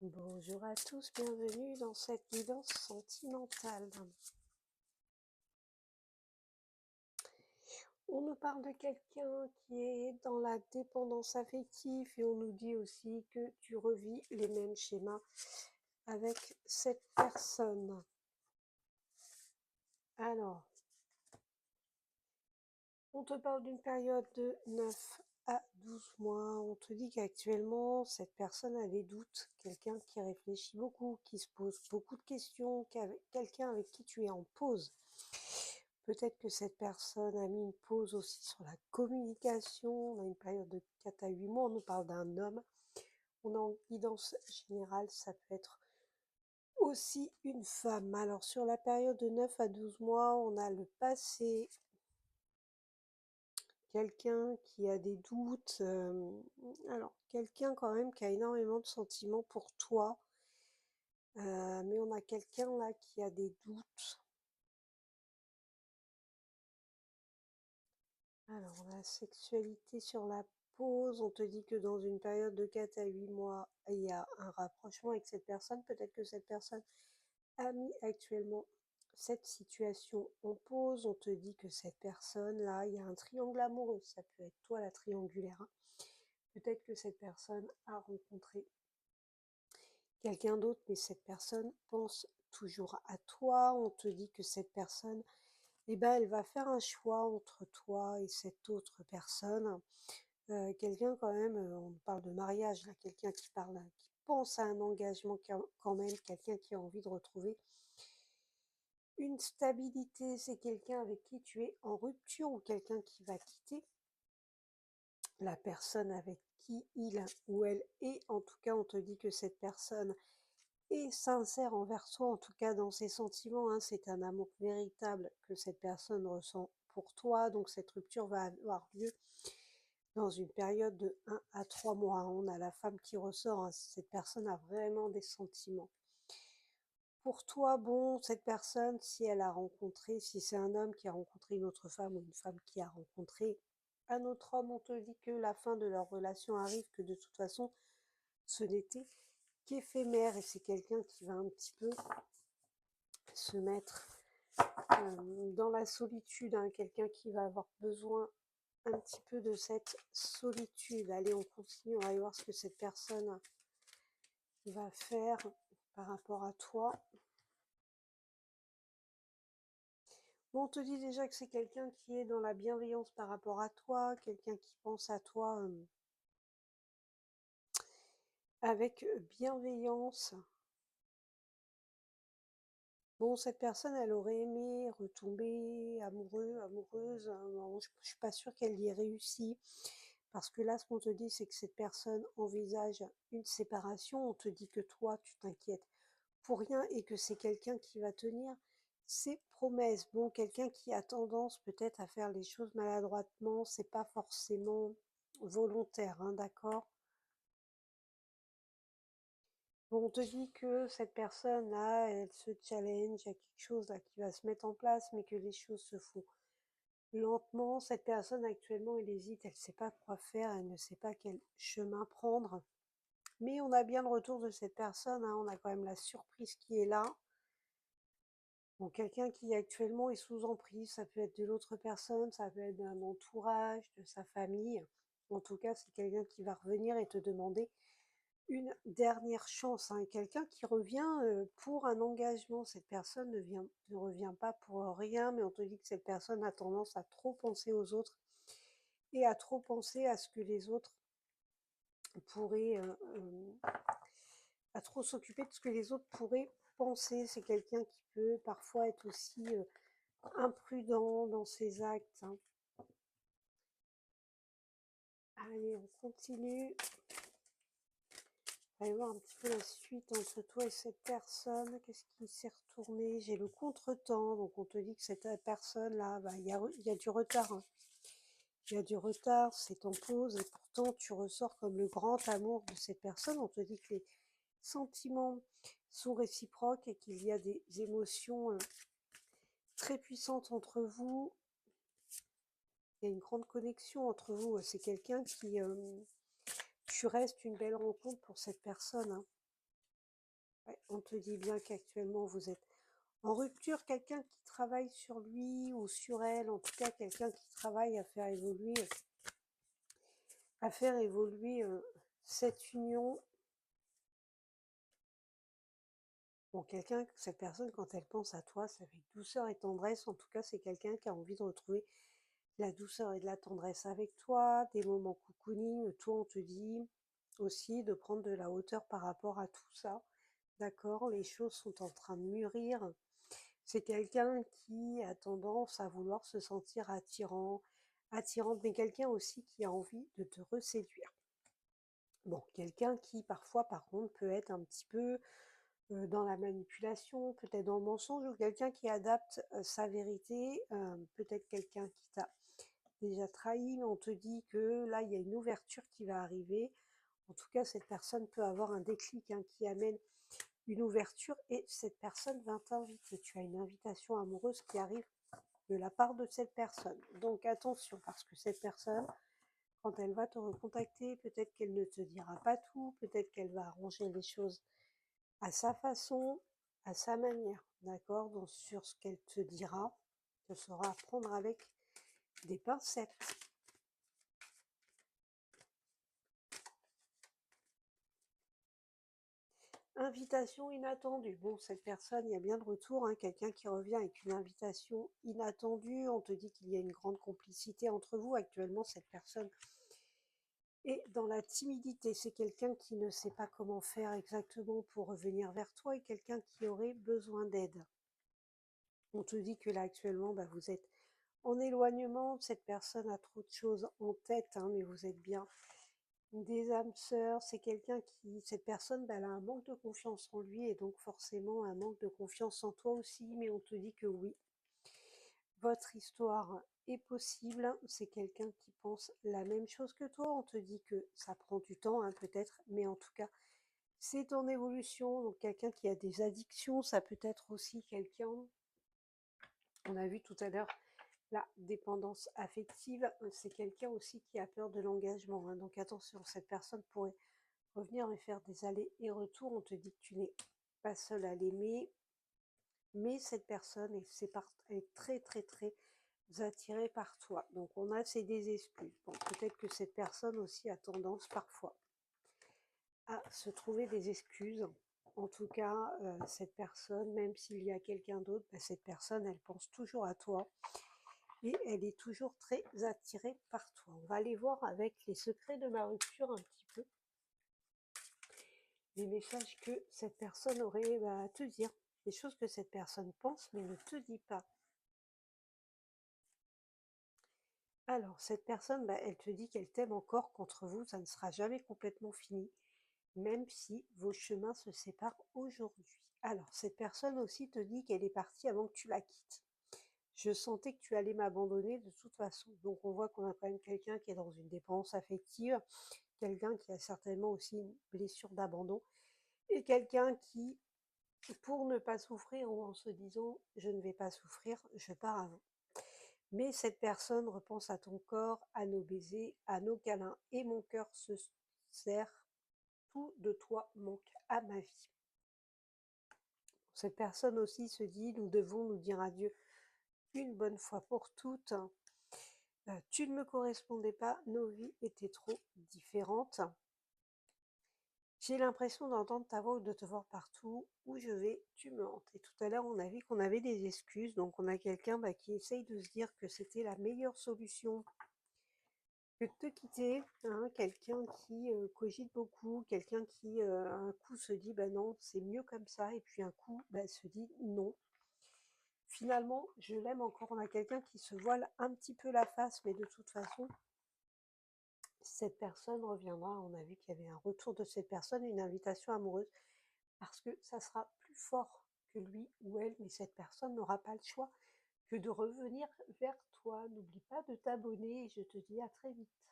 Bonjour à tous, bienvenue dans cette guidance sentimentale. On nous parle de quelqu'un qui est dans la dépendance affective et on nous dit aussi que tu revis les mêmes schémas avec cette personne. Alors, on te parle d'une période de 9 à 12 mois. On te dit qu'actuellement, cette personne a des doutes, quelqu'un qui réfléchit beaucoup, qui se pose beaucoup de questions, quelqu'un avec qui tu es en pause. Peut-être que cette personne a mis une pause aussi sur la communication. On a une période de 4 à 8 mois. On nous parle d'un homme. On a en guidance générale, ça peut être aussi une femme. Alors, sur la période de 9 à 12 mois, on a le passé. Quelqu'un qui a des doutes. Alors, quelqu'un quand même qui a énormément de sentiments pour toi. Mais on a quelqu'un là qui a des doutes. Alors, la sexualité sur la pause, on te dit que dans une période de 4 à 8 mois, il y a un rapprochement avec cette personne. Peut-être que cette personne a mis actuellement cette situation en pause. On te dit que cette personne-là, il y a un triangle amoureux. Ça peut être toi la triangulaire, hein. Peut-être que cette personne a rencontré quelqu'un d'autre, mais cette personne pense toujours à toi. On te dit que cette personne, eh ben, elle va faire un choix entre toi et cette autre personne. Quelqu'un quand même, on parle de mariage là, quelqu'un qui parle, qui pense à un engagement quand même, quelqu'un qui a envie de retrouver une stabilité. C'est quelqu'un avec qui tu es en rupture ou quelqu'un qui va quitter la personne avec qui il ou elle est. En tout cas, on te dit que cette personne est sincère envers toi, en tout cas dans ses sentiments, hein. C'est un amour véritable que cette personne ressent pour toi. Donc cette rupture va avoir lieu dans une période de 1 à 3 mois. On a la femme qui ressort, hein. Cette personne a vraiment des sentiments. Pour toi, bon, cette personne, si elle a rencontré, si c'est un homme qui a rencontré une autre femme ou une femme qui a rencontré un autre homme, on te dit que la fin de leur relation arrive, que de toute façon, ce n'était qu'éphémère et c'est quelqu'un qui va un petit peu se mettre dans la solitude, hein, quelqu'un qui va avoir besoin un petit peu de cette solitude. Allez, on continue, on va aller voir ce que cette personne va faire par rapport à toi. Bon, on te dit déjà que c'est quelqu'un qui est dans la bienveillance par rapport à toi, quelqu'un qui pense à toi avec bienveillance. Bon, cette personne, elle aurait aimé retomber amoureux, amoureuse. Bon, je suis pas sûre qu'elle y ait réussi. Parce que là, ce qu'on te dit, c'est que cette personne envisage une séparation. On te dit que toi, tu t'inquiètes pour rien et que c'est quelqu'un qui va tenir ses promesses. Bon, quelqu'un qui a tendance peut-être à faire les choses maladroitement, c'est pas forcément volontaire, hein, d'accord? Bon, on te dit que cette personne-là, elle se challenge, il y a quelque chose là qui va se mettre en place, mais que les choses se font lentement. Cette personne actuellement, elle hésite, elle ne sait pas quoi faire, elle ne sait pas quel chemin prendre. Mais on a bien le retour de cette personne, hein, on a quand même la surprise qui est là. Bon, quelqu'un qui actuellement est sous emprise, ça peut être de l'autre personne, ça peut être d'un entourage, de sa famille. En tout cas, c'est quelqu'un qui va revenir et te demander une dernière chance, hein. Quelqu'un qui revient pour un engagement. Cette personne ne revient pas pour rien, mais on te dit que cette personne a tendance à trop penser aux autres et à trop penser à ce que les autres pourraient, à trop s'occuper de ce que les autres pourraient penser. C'est quelqu'un qui peut parfois être aussi imprudent dans ses actes, hein. Allez, on continue. On va aller voir un petit peu la suite entre toi et cette personne. Qu'est-ce qui s'est retourné? J'ai le contretemps. Donc on te dit que cette personne-là, bah, il y a du retard, hein. Il y a du retard, c'est en pause et pourtant tu ressors comme le grand amour de cette personne. On te dit que les sentiments sont réciproques et qu'il y a des émotions très puissantes entre vous. Il y a une grande connexion entre vous. C'est quelqu'un qui... tu restes une belle rencontre pour cette personne, hein. Ouais, on te dit bien qu'actuellement vous êtes en rupture, quelqu'un qui travaille sur lui ou sur elle, en tout cas quelqu'un qui travaille à faire évoluer cette union. Bon, quelqu'un, cette personne, quand elle pense à toi, c'est avec douceur et tendresse. En tout cas, c'est quelqu'un qui a envie de retrouver de la douceur et de la tendresse avec toi, des moments cocooning. Toi, on te dit aussi de prendre de la hauteur par rapport à tout ça. D'accord, les choses sont en train de mûrir. C'est quelqu'un qui a tendance à vouloir se sentir attirante, mais quelqu'un aussi qui a envie de te reséduire. Bon, quelqu'un qui parfois, par contre, peut être un petit peu dans la manipulation, peut-être dans le mensonge, ou quelqu'un qui adapte sa vérité, peut-être quelqu'un qui t'a déjà trahi, mais on te dit que là, il y a une ouverture qui va arriver. En tout cas, cette personne peut avoir un déclic qui amène une ouverture et cette personne va t'inviter. Tu as une invitation amoureuse qui arrive de la part de cette personne. Donc attention, parce que cette personne, quand elle va te recontacter, peut-être qu'elle ne te dira pas tout, peut-être qu'elle va arranger les choses à sa façon, à sa manière, d'accord? Donc sur ce qu'elle te dira, ce sera à prendre avec des pincettes. Invitation inattendue. Bon, cette personne, il y a bien de retour, quelqu'un qui revient avec une invitation inattendue. On te dit qu'il y a une grande complicité entre vous. Actuellement, cette personne est dans la timidité. C'est quelqu'un qui ne sait pas comment faire exactement pour revenir vers toi et quelqu'un qui aurait besoin d'aide. On te dit que là, actuellement, vous êtes en éloignement. Cette personne a trop de choses en tête, mais vous êtes bien des âmes sœurs. C'est quelqu'un qui, cette personne, elle a un manque de confiance en lui et donc forcément un manque de confiance en toi aussi, mais on te dit que oui, votre histoire est possible. C'est quelqu'un qui pense la même chose que toi. On te dit que ça prend du temps, peut-être, mais en tout cas, c'est en évolution. Donc quelqu'un qui a des addictions, ça peut être aussi quelqu'un, on a vu tout à l'heure, la dépendance affective, c'est quelqu'un aussi qui a peur de l'engagement. Donc attention, cette personne pourrait revenir et faire des allers et retours. On te dit que tu n'es pas seul à l'aimer, mais cette personne est très très très attirée par toi. Donc on a des excuses. Bon, peut-être que cette personne aussi a tendance parfois à se trouver des excuses. En tout cas, cette personne, même s'il y a quelqu'un d'autre, cette personne, elle pense toujours à toi et elle est toujours très attirée par toi. On va aller voir avec les secrets de ma rupture un petit peu les messages que cette personne aurait à te dire, des choses que cette personne pense mais ne te dit pas. Alors, cette personne, elle te dit qu'elle t'aime encore, qu'entre vous, ça ne sera jamais complètement fini, même si vos chemins se séparent aujourd'hui. Alors, cette personne aussi te dit qu'elle est partie avant que tu la quittes. Je sentais que tu allais m'abandonner de toute façon. Donc, on voit qu'on a quand même quelqu'un qui est dans une dépendance affective, quelqu'un qui a certainement aussi une blessure d'abandon, et quelqu'un qui, pour ne pas souffrir ou en se disant je ne vais pas souffrir, je pars avant. Mais cette personne repense à ton corps, à nos baisers, à nos câlins et mon cœur se serre, tout de toi manque à ma vie. Cette personne aussi se dit nous devons nous dire adieu une bonne fois pour toutes. Tu ne me correspondais pas, nos vies étaient trop différentes. J'ai l'impression d'entendre ta voix ou de te voir partout. Où je vais, tu me hantes. Et tout à l'heure, on a vu qu'on avait des excuses. Donc, on a quelqu'un qui essaye de se dire que c'était la meilleure solution que de te quitter. Quelqu'un qui cogite beaucoup. Quelqu'un qui, un coup, se dit non, c'est mieux comme ça. Et puis, un coup, se dit non. Finalement, je l'aime encore. On a quelqu'un qui se voile un petit peu la face. Mais de toute façon, cette personne reviendra. On a vu qu'il y avait un retour de cette personne, une invitation amoureuse. Parce que ça sera plus fort que lui ou elle, mais cette personne n'aura pas le choix que de revenir vers toi. N'oublie pas de t'abonner et je te dis à très vite.